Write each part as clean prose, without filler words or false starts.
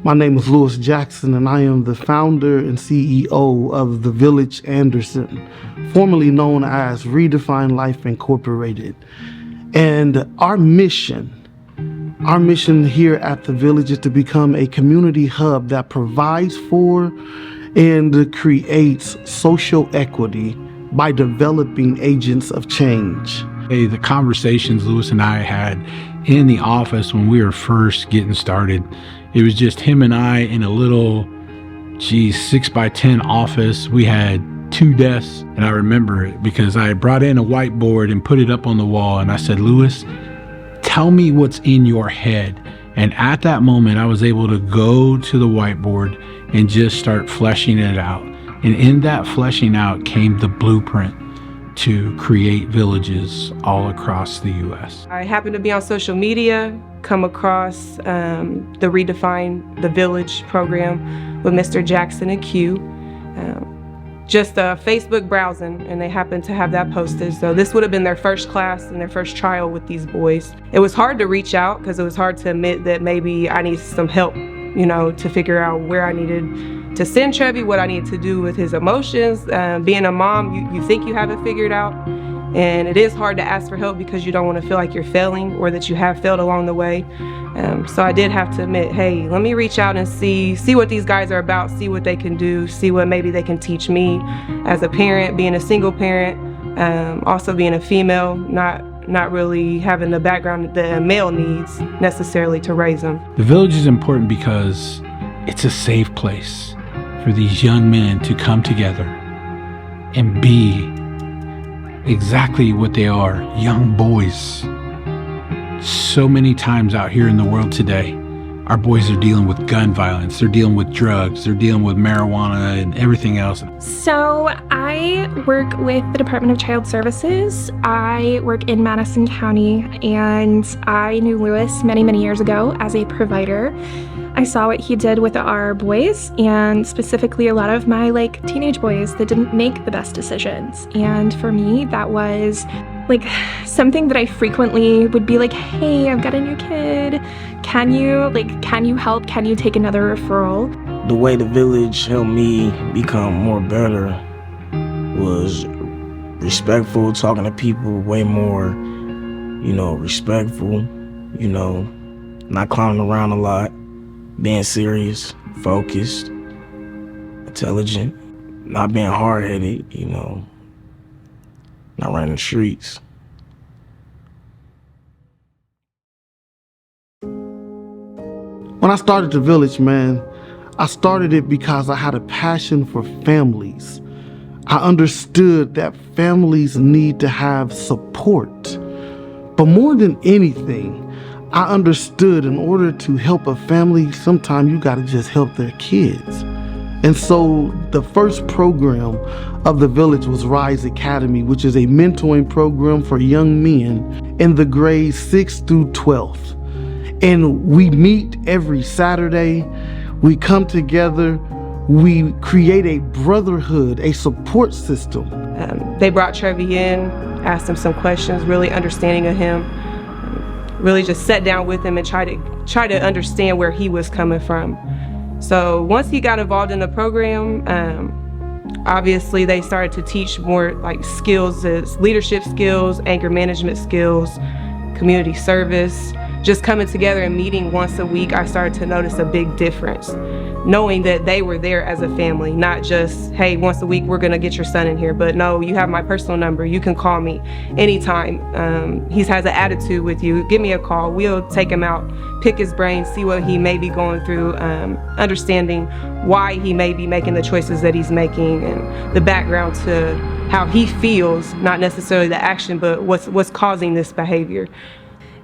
My name is Lewis Jackson, and I am the founder and CEO of The Village Anderson, formerly known as Redefine Life Incorporated. And our mission here at The Village is to become a community hub that provides for and creates social equity by developing agents of change. Hey, the conversations Lewis and I had in the office when we were first getting started, it was just him and I in a little, 6x10 office. We had 2 desks, and I remember it because I brought in a whiteboard and put it up on the wall, and I said, Lewis, tell me what's in your head. And at that moment, I was able to go to the whiteboard and just start fleshing it out. And in that fleshing out came the blueprint to create villages all across the U.S. I happened to be on social media, come across the Redefine the Village program with Mr. Jackson and Q. Just Facebook browsing, and they happened to have that posted. So this would have been their first class and their first trial with these boys. It was hard to reach out because it was hard to admit that maybe I needed some help, to figure out where I needed to send Trevi, what I need to do with his emotions. Being a mom, you think you have it figured out, and it is hard to ask for help because you don't want to feel like you're failing or that you have failed along the way. So I did have to admit, hey, let me reach out and see what these guys are about, see what they can do, see what maybe they can teach me as a parent, being a single parent, also being a female, not really having the background that a male needs necessarily to raise them. The village is important because it's a safe place for these young men to come together and be exactly what they are, young boys. So many times out here in the world today, our boys are dealing with gun violence, they're dealing with drugs, they're dealing with marijuana and everything else. So I work with the Department of Child Services. I work in Madison County, and I knew Lewis many, many years ago as a provider. I saw what he did with our boys, and specifically a lot of my teenage boys that didn't make the best decisions. And for me, that was something that I frequently would be like, hey, I've got a new kid. Can you help? Can you take another referral? The way the village helped me become more better was respectful, talking to people way more, respectful, not clowning around a lot, being serious, focused, intelligent, not being hard-headed, not running the streets. When I started the village, man, I started it because I had a passion for families. I understood that families need to have support. But more than anything, I understood in order to help a family, sometimes you gotta just help their kids. And so the first program of the village was Rise Academy, which is a mentoring program for young men in the grades 6th through 12th. And we meet every Saturday, we come together, we create a brotherhood, a support system. They brought Trevi in, asked him some questions, really understanding of him, really just sat down with him and try to understand where he was coming from. So once he got involved in the program, obviously they started to teach more skills, as leadership skills, anger management skills, community service. Just coming together and meeting once a week, I started to notice a big difference, knowing that they were there as a family, not just, hey, once a week we're gonna get your son in here, but no, you have my personal number, you can call me anytime. He has an attitude with you, give me a call, we'll take him out, pick his brain, see what he may be going through, understanding why he may be making the choices that he's making, and the background to how he feels, not necessarily the action, but what's causing this behavior.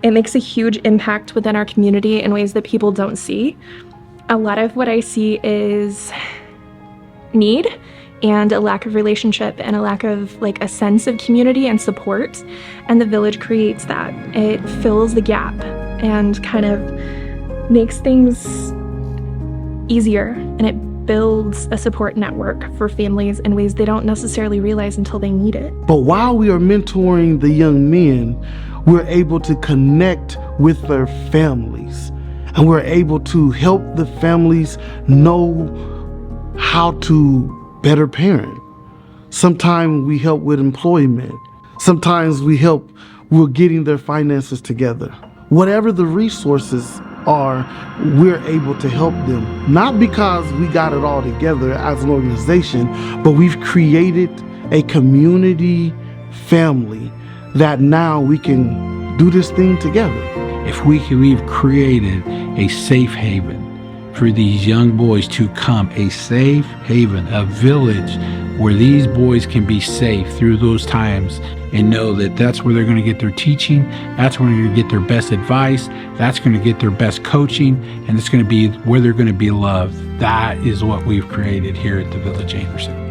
It makes a huge impact within our community in ways that people don't see. A lot of what I see is need and a lack of relationship and a lack of a sense of community and support. And the village creates that. It fills the gap and kind of makes things easier, and it builds a support network for families in ways they don't necessarily realize until they need it. But while we are mentoring the young men, we're able to connect with their families. and we're able to help the families know how to better parent. Sometimes we help with employment. Sometimes we help with getting their finances together. Whatever the resources are, we're able to help them. Not because we got it all together as an organization, but we've created a community family that now we can do this thing together. We've created a safe haven for these young boys to come, a safe haven, a village where these boys can be safe through those times and know that that's where they're going to get their teaching, that's where they're going to get their best advice, that's going to get their best coaching, and it's going to be where they're going to be loved. That is what we've created here at the Village Anderson.